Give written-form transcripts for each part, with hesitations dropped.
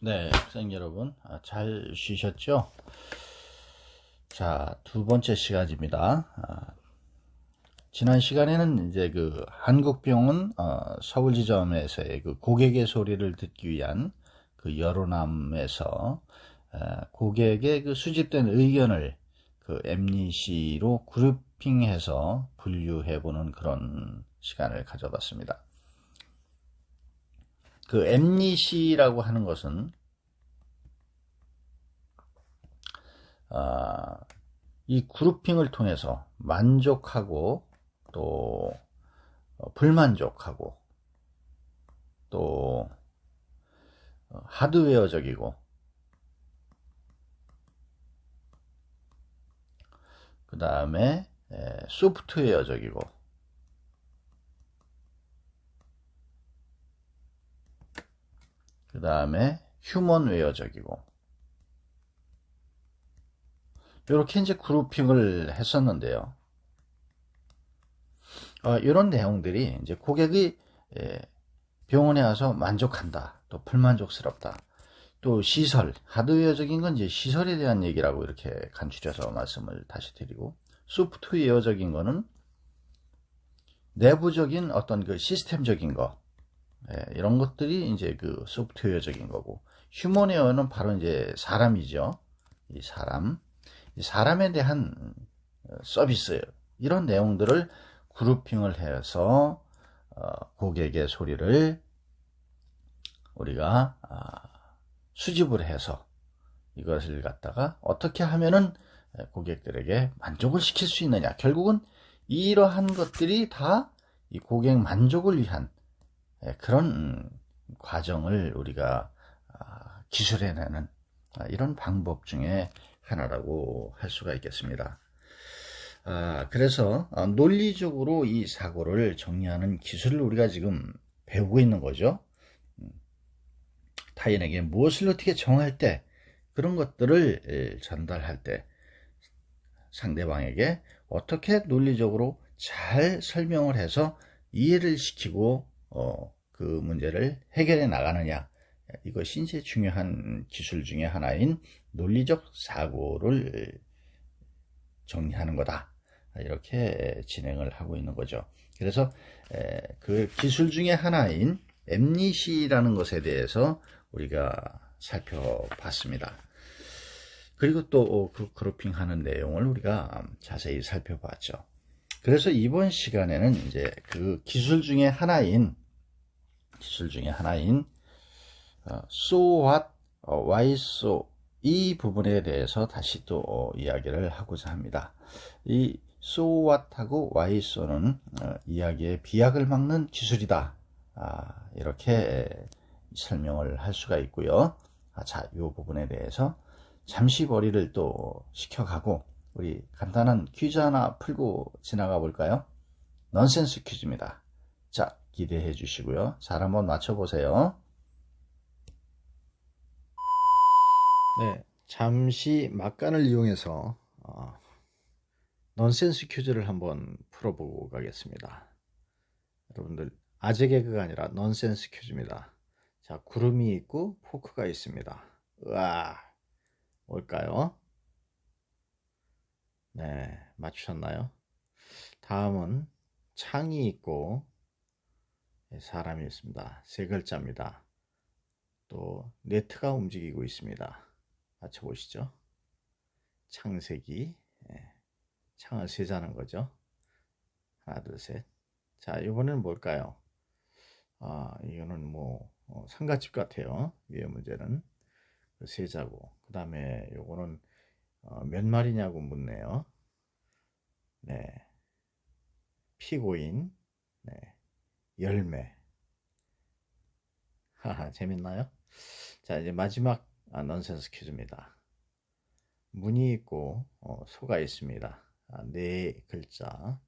네, 학생 여러분, 잘 쉬셨죠? 자, 두 번째 시간입니다. 지난 시간에는 이제 그 한국병원 서울 지점에서의 그 고객의 소리를 듣기 위한 그 여론함에서 고객의 그 수집된 의견을 그 엠니시로 그룹핑해서 분류해보는 그런 시간을 가져봤습니다. 그 엠니시라고 하는 것은 이 그룹핑을 통해서 만족하고 또 불만족하고 또 하드웨어적이고 그 다음에 소프트웨어적이고 그 다음에 휴먼웨어적이고 이렇게 이제 그룹핑을 했었는데요. 이런 내용들이 이제 고객이 병원에 와서 만족한다, 또 불만족스럽다, 또 시설, 하드웨어적인 건 이제 시설에 대한 얘기라고 이렇게 간추려서 말씀을 다시 드리고, 소프트웨어적인 거는 내부적인 어떤 그 시스템적인 거, 이런 것들이 이제 그 소프트웨어적인 거고, 휴먼웨어는 바로 이제 사람이죠. 이 사람에 대한 서비스, 이런 내용들을 그룹핑을 해서 고객의 소리를 우리가 수집을 해서 이것을 갖다가 어떻게 하면은 고객들에게 만족을 시킬 수 있느냐. 결국은 이러한 것들이 다 이 고객 만족을 위한 그런 과정을 우리가 기술해내는 이런 방법 중에 하나라고 할 수가 있겠습니다. 그래서 논리적으로 이 사고를 정리하는 기술을 우리가 지금 배우고 있는 거죠. 타인에게 무엇을 어떻게 정할 때, 그런 것들을 전달할 때 상대방에게 어떻게 논리적으로 잘 설명을 해서 이해를 시키고 그 문제를 해결해 나가느냐, 이것이 이제 중요한 기술 중에 하나인 논리적 사고를 정리하는 거다, 이렇게 진행을 하고 있는 거죠. 그래서 그 기술 중에 하나인 엠니시라는 것에 대해서 우리가 살펴봤습니다. 그리고 또 그 그룹핑하는 내용을 우리가 자세히 살펴봤죠. 그래서 이번 시간에는 이제 그 기술 중에 하나인 so what, why so, 이 부분에 대해서 다시 또 이야기를 하고자 합니다. 이 so what하고 why so는 이야기의 비약을 막는 기술이다, 이렇게 설명을 할 수가 있고요. 자, 이 부분에 대해서 잠시 머리를 또 식혀가고 우리 간단한 퀴즈 하나 풀고 지나가 볼까요? 넌센스 퀴즈입니다. 자, 기대해 주시고요. 잘 한번 맞춰보세요. 네, 잠시 막간을 이용해서 넌센스 퀴즈를 한번 풀어보고 가겠습니다. 여러분들, 아재 개그가 아니라 넌센스 퀴즈입니다. 자, 구름이 있고 포크가 있습니다. 으아, 뭘까요? 네, 맞추셨나요? 다음은 창이 있고 사람이 있습니다. 세 글자입니다. 또 네트가 움직이고 있습니다. 맞춰보시죠. 창세기, 창을 세자는 거죠. 하나, 둘, 셋. 자, 이번에는 뭘까요? 이거는 뭐 상가집 같아요. 위에 문제는 그 세자고, 그 다음에 요거는 몇 마리냐고 묻네요. 네, 피고인, 네, 열매. 하하, 재밌나요? 자, 이제 마지막 넌센스 퀴즈입니다. 문이 있고 소가 있습니다. 네 글자.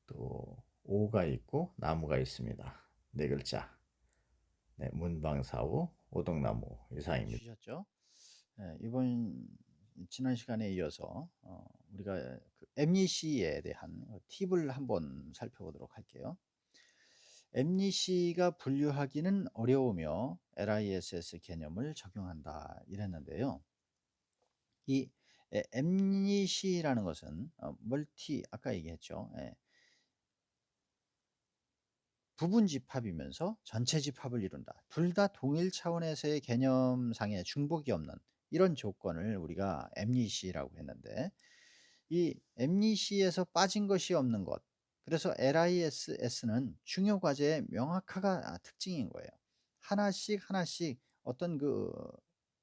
또 오가 있고 나무가 있습니다. 네 글자. 네, 문방사우 오동나무 이상입니다. 주셨죠? 네, 이번 지난 시간에 이어서 우리가 그 엠니시에 대한 팁을 한번 살펴보도록 할게요. MNIC가 분류하기는 어려우며 LISS 개념을 적용한다 이랬는데요. 이 MNIC라는 것은 아까 얘기했죠. 부분 집합이면서 전체 집합을 이룬다. 둘 다 동일 차원에서의 개념상의 중복이 없는 이런 조건을 우리가 MNIC라고 했는데, 이 MNIC에서 빠진 것이 없는 것, 그래서 LISS는 중요 과제의 명확화가 특징인 거예요. 하나씩 하나씩 어떤 그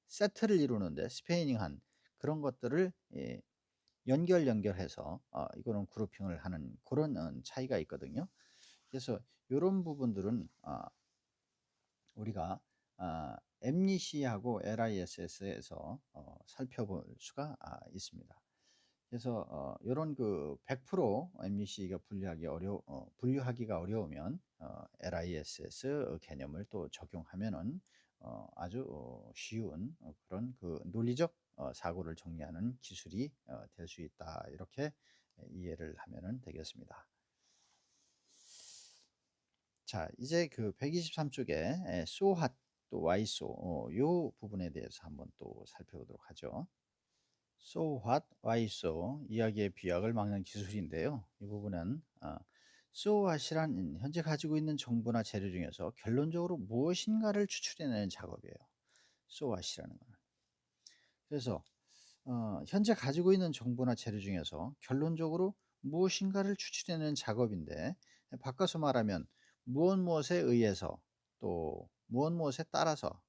세트를 이루는데 스페이닝한 그런 것들을 연결해서 이거는 그룹핑을 하는 그런 차이가 있거든요. 그래서 이런 부분들은 우리가 MNIC하고 LISS에서 살펴볼 수가 있습니다. 그래서 이런 그 100% MNIC가 분류하기가 어려우면 LISS 개념을 또 적용하면은 아주 쉬운 그런 그 논리적 사고를 정리하는 기술이 될 수 있다. 이렇게 이해를 하면 되겠습니다. 자, 이제 그 123쪽에 so what 또 why so 요 부분에 대해서 한번 또 살펴보도록 하죠. So what, why so 이야기의 비약을 막는 기술인데요. 이 부분은 so what이란 현재 가지고 있는 정보나 재료 중에서 결론적으로 무엇인가를 추출해내는 작업이에요. So what이라는 거는. 그래서 현재 가지고 있는 정보나 재료 중에서 결론적으로 무엇인가를 추출해내는 작업인데, 바꿔서 말하면 무엇에 의해서 또 무엇에 따라서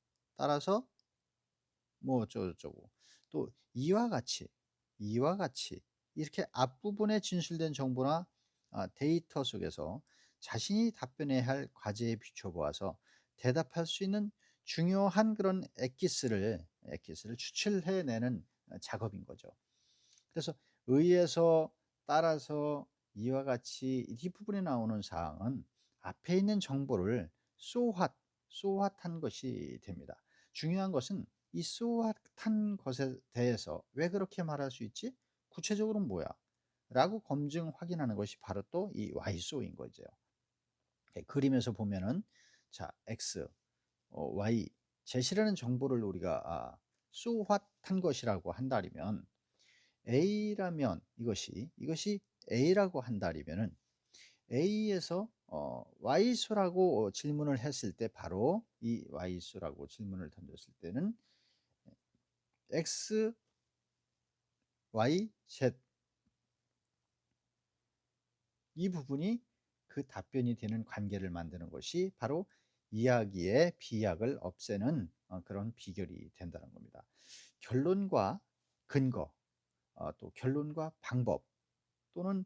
뭐 어쩌고저쩌고, 또 이와 같이 이렇게 앞부분에 진술된 정보나 데이터 속에서 자신이 답변해야 할 과제에 비춰보아서 대답할 수 있는 중요한 그런 엑기스를 추출해내는 작업인 거죠. 그래서 의해서, 따라서, 이와 같이 이 부분에 나오는 사항은 앞에 있는 정보를 so what 한 것이 됩니다. 중요한 것은 이 so what 한 것에 대해서 왜 그렇게 말할 수 있지? 구체적으로는 뭐야? 라고 검증 확인하는 것이 바로 또 이 why so인 거죠. 그림에서 보면은 자, x, y 제시라는 정보를 우리가 so what 한 것이라고 한다면, A라면 이것이 A라고 한다면은 A에서 Y수라고 질문을 했을 때, 바로 이 Y수라고 질문을 던졌을 때는 X, Y, Z 이 부분이 그 답변이 되는 관계를 만드는 것이 바로 이야기의 비약을 없애는 그런 비결이 된다는 겁니다. 결론과 근거, 또 결론과 방법, 또는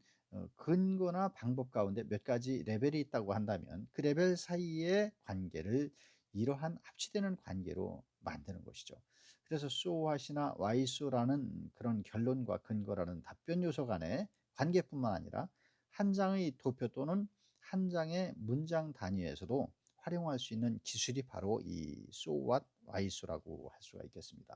근거나 방법 가운데 몇 가지 레벨이 있다고 한다면 그 레벨 사이의 관계를 이러한 합치되는 관계로 만드는 것이죠. 그래서 so what이나 why so라는 그런 결론과 근거라는 답변 요소 간의 관계뿐만 아니라 한 장의 도표 또는 한 장의 문장 단위에서도 활용할 수 있는 기술이 바로 이 so what, why so라고 할 수가 있겠습니다.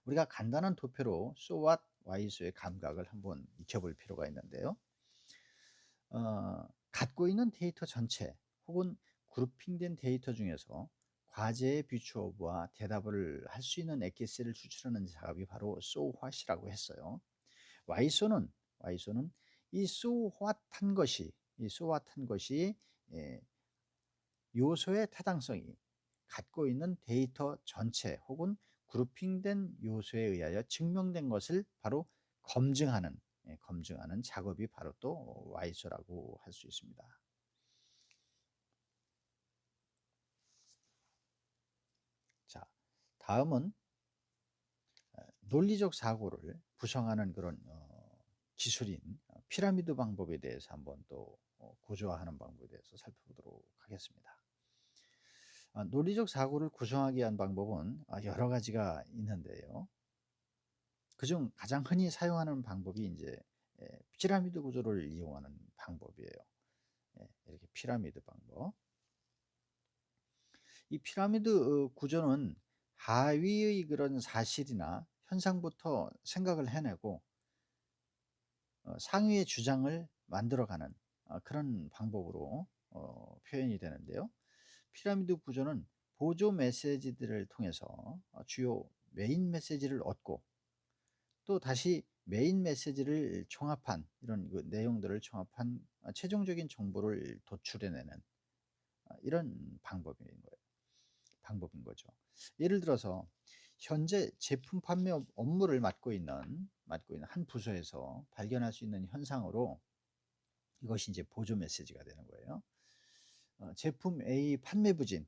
우리가 간단한 도표로 so what, why so의 감각을 한번 익혀볼 필요가 있는데요. 갖고 있는 데이터 전체 혹은 그룹핑된 데이터 중에서 과제에 비추어 대답을 할 수 있는 엑기스를 추출하는 작업이 바로 so what이라고 했어요. why so는 이 so what 한 것이 요소의 타당성이 갖고 있는 데이터 전체 혹은 그룹핑된 요소에 의하여 증명된 것을 바로 검증하는 작업이 바로 또 와이소라고 할 수 있습니다. 자, 다음은 논리적 사고를 구성하는 그런 기술인 피라미드 방법에 대해서 한번 또 구조화하는 방법에 대해서 살펴보도록 하겠습니다. 논리적 사고를 구성하기 위한 방법은 여러 가지가 있는데요. 그중 가장 흔히 사용하는 방법이 이제 피라미드 구조를 이용하는 방법이에요. 이렇게 피라미드 방법. 이 피라미드 구조는 하위의 그런 사실이나 현상부터 생각을 해내고 상위의 주장을 만들어가는 그런 방법으로 표현이 되는데요. 피라미드 구조는 보조 메시지들을 통해서 주요 메인 메시지를 얻고 또 다시 메인 메시지를 총합한 이런 그 내용들을 총합한 최종적인 정보를 도출해내는 이런 방법인 거죠. 예를 들어서 현재 제품 판매 업무를 맡고 있는 한 부서에서 발견할 수 있는 현상으로 이것이 이제 보조 메시지가 되는 거예요. 제품 A 판매 부진,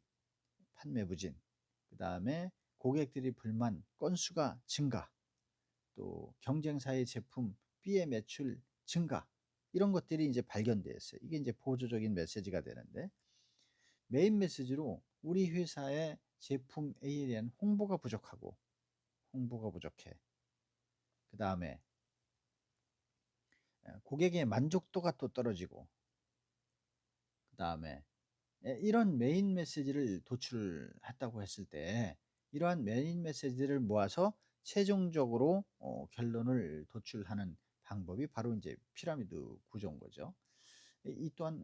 그 다음에 고객들이 불만 건수가 증가, 또 경쟁사의 제품 B의 매출 증가, 이런 것들이 이제 발견되었어요. 이게 이제 보조적인 메시지가 되는데, 메인 메시지로 우리 회사의 제품 A에 대한 홍보가 부족해. 그 다음에 고객의 만족도가 또 떨어지고, 그 다음에 이런 메인 메시지를 도출했다고 했을 때 이러한 메인 메시지를 모아서 최종적으로 결론을 도출하는 방법이 바로 이제 피라미드 구조인 거죠. 이 또한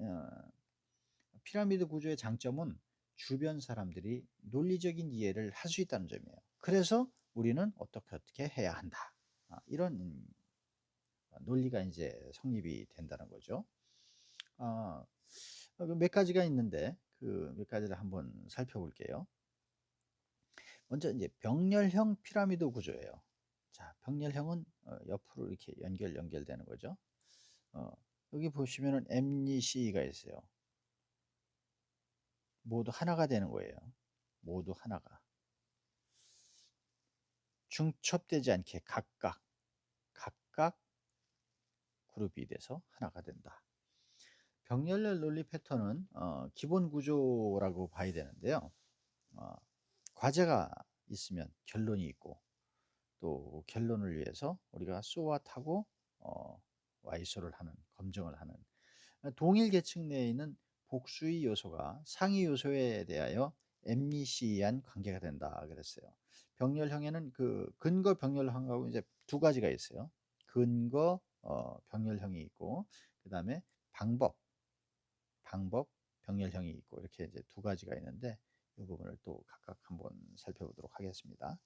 피라미드 구조의 장점은 주변 사람들이 논리적인 이해를 할 수 있다는 점이에요. 그래서 우리는 어떻게 해야 한다. 이런 논리가 이제 성립이 된다는 거죠. 몇 가지가 있는데 그 몇 가지를 한번 살펴볼게요. 먼저 이제 병렬형 피라미드 구조예요. 자, 병렬형은 옆으로 이렇게 연결되는 거죠. 여기 보시면은 MC가 있어요. 모두 하나가 되는 거예요. 모두 하나가. 중첩되지 않게 각각 그룹이 돼서 하나가 된다. 병렬형 논리 패턴은 기본 구조라고 봐야 되는데요. 과제가 있으면 결론이 있고 또 결론을 위해서 우리가 쏘아타고 와이소를 하는, 검증을 하는 동일 계층 내에 있는 복수의 요소가 상위 요소에 대하여 MC한 관계가 된다 그랬어요. 병렬형에는 그 근거 병렬형하고 이제 두 가지가 있어요. 근거 병렬형이 있고 그 다음에 방법 병렬형이 있고 이렇게 이제 두 가지가 있는데 이 부분을 또 각각 한번 살펴보도록 하겠습니다.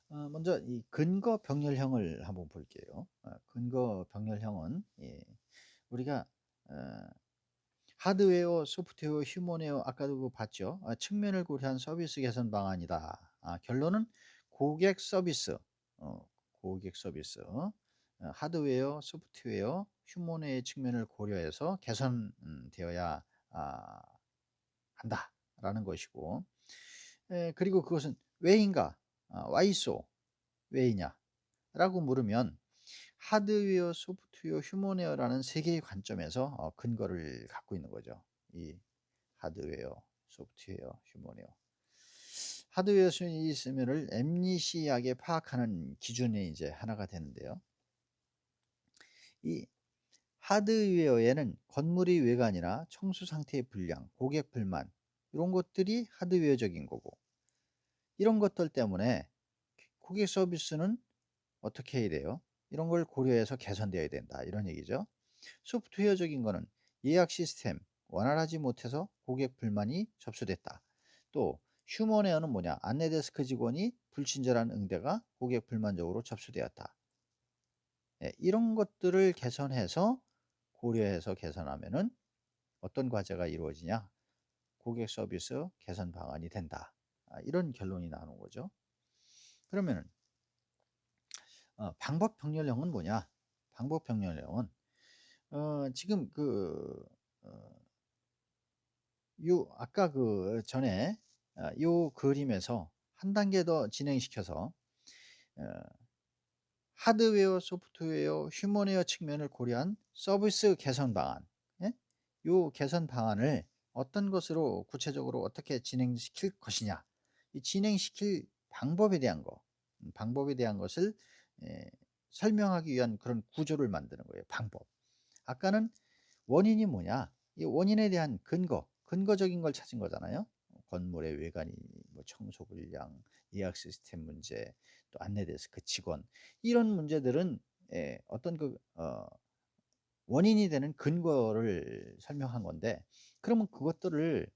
먼저 이 근거 병렬형을 한번 볼게요. 근거 병렬형은 우리가 하드웨어, 소프트웨어, 휴먼웨어 아까도 그거 봤죠. 측면을 고려한 서비스 개선 방안이다. 결론은 고객 서비스, 하드웨어, 소프트웨어, 휴먼웨어의 측면을 고려해서 개선되어야 한다라는 것이고, 그리고 그것은 왜인가? Whyso? 왜이냐? 라고 물으면 하드웨어, 소프트웨어, 휴먼웨어라는 세 개의 관점에서 근거를 갖고 있는 거죠. 이 하드웨어, 소프트웨어, 휴먼웨어. 하드웨어 순위 있으면을 엠니시하게 파악하는 기준이 이제 하나가 되는데요. 이 하드웨어에는 건물의 외관이나 청소 상태의 불량, 고객 불만 이런 것들이 하드웨어적인 거고 이런 것들 때문에 고객 서비스는 어떻게 해야 돼요? 이런 걸 고려해서 개선되어야 된다 이런 얘기죠. 소프트웨어적인 거는 예약 시스템 원활하지 못해서 고객 불만이 접수됐다. 또 휴먼웨어는 뭐냐? 안내데스크 직원이 불친절한 응대가 고객 불만적으로 접수되었다. 이런 것들을 개선해서 고려해서 개선하면은 어떤 과제가 이루어지냐? 고객 서비스 개선 방안이 된다. 이런 결론이 나오는 거죠. 그러면은 방법 병렬형은 뭐냐? 방법 병렬형은 지금 아까 그 전에 요 그림에서 한 단계 더 진행시켜서 하드웨어, 소프트웨어, 휴먼웨어 측면을 고려한 서비스 개선 방안, 요 개선 방안을 어떤 것으로 구체적으로 어떻게 진행시킬 것이냐, 이 진행시킬 방법에 대한 것을 설명하기 위한 그런 구조를 만드는 거예요. 방법. 아까는 원인이 뭐냐? 이 원인에 대한 근거적인 걸 찾은 거잖아요. 건물의 외관이 뭐 청소 불량, 예약 시스템 문제, 또 안내 데스크 직원 이런 문제들은 어떤 원인이 되는 근거를 설명한 건데, 그러면 그것들을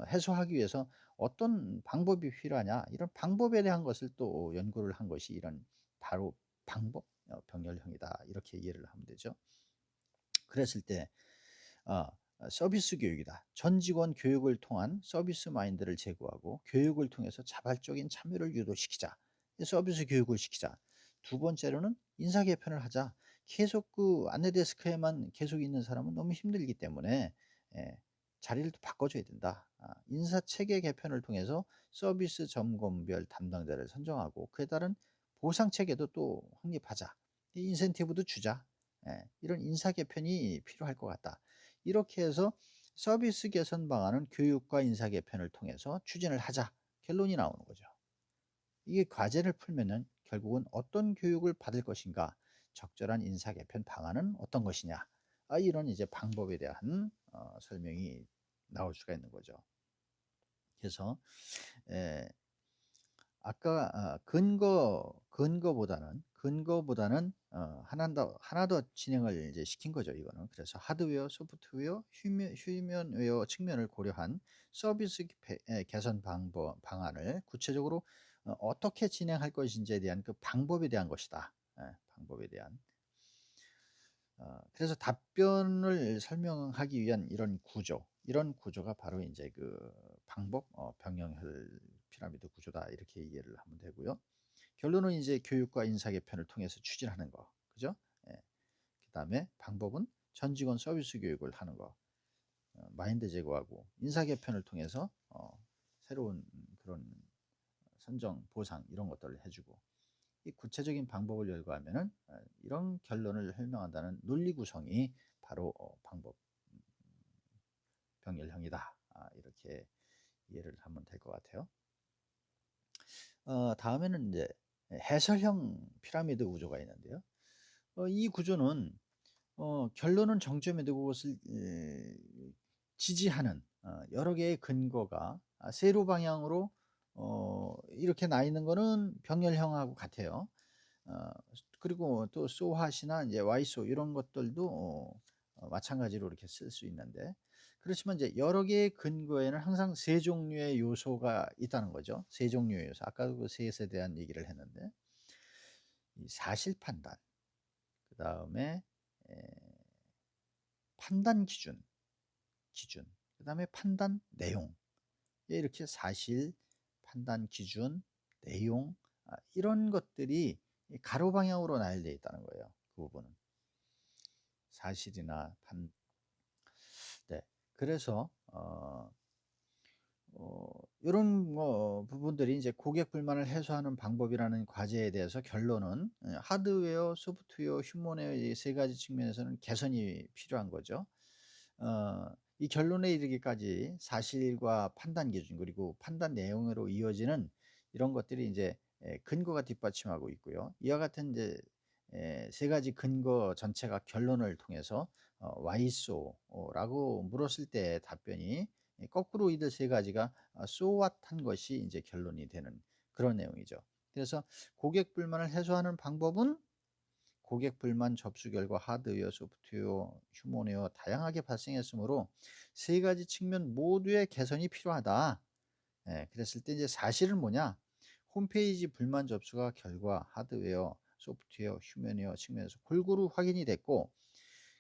해소하기 위해서 어떤 방법이 필요하냐, 이런 방법에 대한 것을 또 연구를 한 것이 이런 바로 방법 병렬형이다, 이렇게 이해를 하면 되죠. 그랬을 때 서비스 교육이다. 전 직원 교육을 통한 서비스 마인드를 제고하고 교육을 통해서 자발적인 참여를 유도시키자. 서비스 교육을 시키자. 두 번째로는 인사 개편을 하자. 계속 그 안내 데스크에만 계속 있는 사람은 너무 힘들기 때문에 자리를 또 바꿔줘야 된다. 인사 체계 개편을 통해서 서비스 점검별 담당자를 선정하고 그에 따른 보상 체계도 또 확립하자. 인센티브도 주자. 이런 인사 개편이 필요할 것 같다. 이렇게 해서 서비스 개선 방안은 교육과 인사 개편을 통해서 추진을 하자. 결론이 나오는 거죠. 이게 과제를 풀면은 결국은 어떤 교육을 받을 것인가, 적절한 인사 개편 방안은 어떤 것이냐, 이런 이제 방법에 대한 설명이 나올 수가 있는 거죠. 그래서 아까 근거보다는 하나 더 진행을 이제 시킨 거죠, 이거는. 그래서 하드웨어, 소프트웨어, 휴먼웨어 측면을 고려한 서비스 개선 방안을 구체적으로 어떻게 진행할 것인지에 대한 그 방법에 대한 것이다. 방법에 대한. 그래서 답변을 설명하기 위한 이런 구조가 바로 이제 그 방법 병영혈 피라미드 구조다, 이렇게 이해를 하면 되고요. 결론은 이제 교육과 인사 개편을 통해서 추진하는 거, 그죠? 그다음에 방법은 전 직원 서비스 교육을 하는 거, 마인드 제고하고 인사 개편을 통해서 새로운 그런 선정, 보상 이런 것들을 해주고, 이 구체적인 방법을 열거하면은 이런 결론을 설명한다는 논리 구성이 바로 방법 병렬형이다. 이렇게 이해를 하면 될 것 같아요. 다음에는 이제 해설형 피라미드 구조가 있는데요. 이 구조는 결론은 정점에 두고 그것을 지지하는 여러 개의 근거가 세로 방향으로 이렇게 나 있는 거는 병렬형하고 같아요. 그리고 또 소핫이나 이제 와이소 이런 것들도 마찬가지로 이렇게 쓸 수 있는데, 그렇지만 이제 여러 개의 근거에는 항상 세 종류의 요소가 있다는 거죠. 세 종류의 요소. 아까 그 셋에 대한 얘기를 했는데, 이 사실 판단, 그 다음에 판단 기준, 그 다음에 판단 내용. 이렇게 사실, 판단 기준, 내용, 이런 것들이 가로 방향으로 나열되어 있다는 거예요. 그 부분은. 사실이나 네. 그래서 이런 부분들이 이제 고객 불만을 해소하는 방법이라는 과제에 대해서 결론은 하드웨어, 소프트웨어, 휴먼웨어 이 세 가지 측면에서는 개선이 필요한 거죠. 이 결론에 이르기까지 사실과 판단 기준, 그리고 판단 내용으로 이어지는 이런 것들이 이제 근거가 뒷받침하고 있고요. 이와 같은 이제 세 가지 근거 전체가 결론을 통해서 why so라고 물었을 때 답변이 거꾸로 이들 세 가지가 so what 한 것이 이제 결론이 되는 그런 내용이죠. 그래서 고객 불만을 해소하는 방법은 고객 불만 접수 결과 하드웨어, 소프트웨어, 휴먼웨어 다양하게 발생했으므로 세 가지 측면 모두의 개선이 필요하다. 그랬을 때 이제 사실은 뭐냐? 홈페이지 불만 접수가 결과 하드웨어, 소프트웨어, 휴먼웨어 측면에서 골고루 확인이 됐고,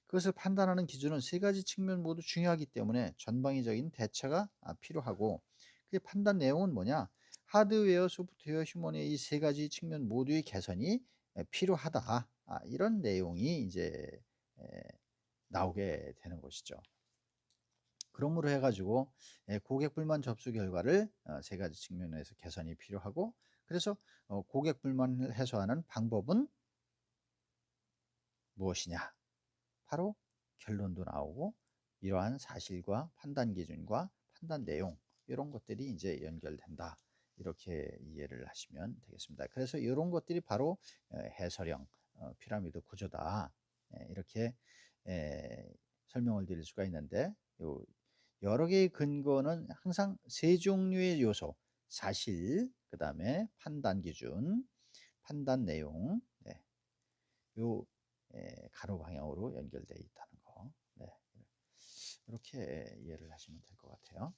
그것을 판단하는 기준은 세 가지 측면 모두 중요하기 때문에 전방위적인 대처가 필요하고, 그 판단 내용은 뭐냐? 하드웨어, 소프트웨어, 휴먼웨어 이 세 가지 측면 모두의 개선이 필요하다. 이런 내용이 이제 나오게 되는 것이죠. 그러므로 해가지고 고객 불만 접수 결과를 세 가지 측면에서 개선이 필요하고, 그래서 고객 불만을 해소하는 방법은 무엇이냐? 바로 결론도 나오고 이러한 사실과 판단 기준과 판단 내용 이런 것들이 이제 연결된다. 이렇게 이해를 하시면 되겠습니다. 그래서 이런 것들이 바로 해설형 피라미드 구조다. 이렇게 설명을 드릴 수가 있는데, 여러 개의 근거는 항상 세 종류의 요소, 사실, 그 다음에 판단 기준, 판단 내용, 요 가로 방향으로 연결되어 있다는 이렇게 이해를 하시면 될 것 같아요.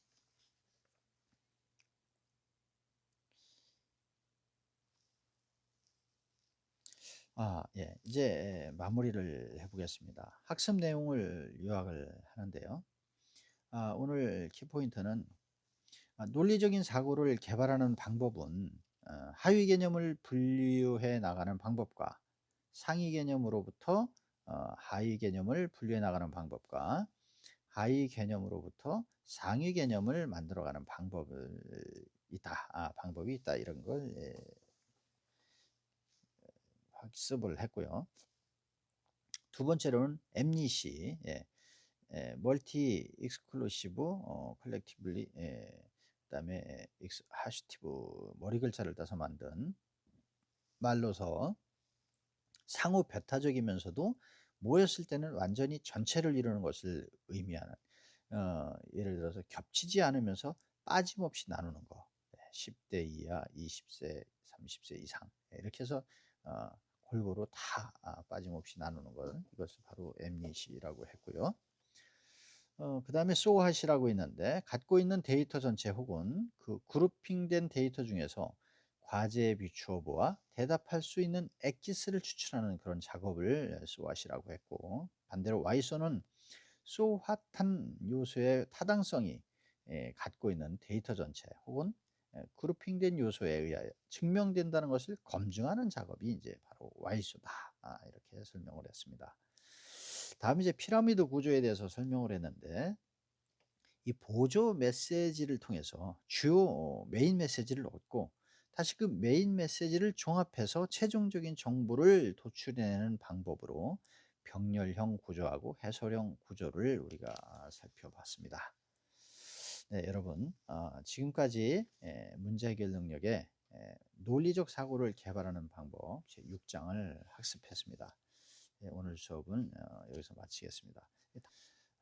예. 이제 마무리를 해 보겠습니다. 학습 내용을 요약을 하는데요. 오늘 키포인트는 논리적인 사고를 개발하는 방법은 하위 개념을 분류해 나가는 방법과 상위 개념으로부터 하위 개념을 분류해 나가는 방법과 하위 개념으로부터 상위 개념을 만들어가는 방법이 있다 이런 걸 학습을 했고요. 두 번째로는 엠니시, 멀티 익스클루시브 컬렉티블리, 그다음에 하시티브 머리 글자를 따서 만든 말로서 상호 배타적이면서도 모였을 때는 완전히 전체를 이루는 것을 의미하는, 예를 들어서 겹치지 않으면서 빠짐없이 나누는 거, 10대 이하, 20세, 30세 이상, 이렇게 해서 골고루 다 빠짐없이 나누는 것, 이것을 바로 엠니시라고 했고요. 그 다음에 소핫이라고 있는데, 갖고 있는 데이터 전체 혹은 그 그룹핑된 데이터 중에서 과제에 비추어 보아 대답할 수 있는 엑지스를 추출하는 그런 작업을 소핫이라고 했고, 반대로 와이소는 소핫한 요소의 타당성이 갖고 있는 데이터 전체 혹은 그룹핑된 요소에 의하여 증명된다는 것을 검증하는 작업이 이제 바로 와이소다, 이렇게 설명을 했습니다. 다음 이제 피라미드 구조에 대해서 설명을 했는데, 이 보조 메시지를 통해서 주요 메인 메시지를 얻고 다시 그 메인 메시지를 종합해서 최종적인 정보를 도출해내는 방법으로 병렬형 구조하고 해설형 구조를 우리가 살펴봤습니다. 네, 여러분, 지금까지 문제 해결 능력의 논리적 사고를 개발하는 방법 제 6장을 학습했습니다. 오늘 수업은 여기서 마치겠습니다.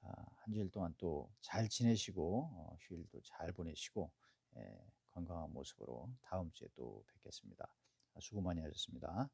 한 주일 동안 또 잘 지내시고 휴일도 잘 보내시고 건강한 모습으로 다음 주에 또 뵙겠습니다. 수고 많이 하셨습니다.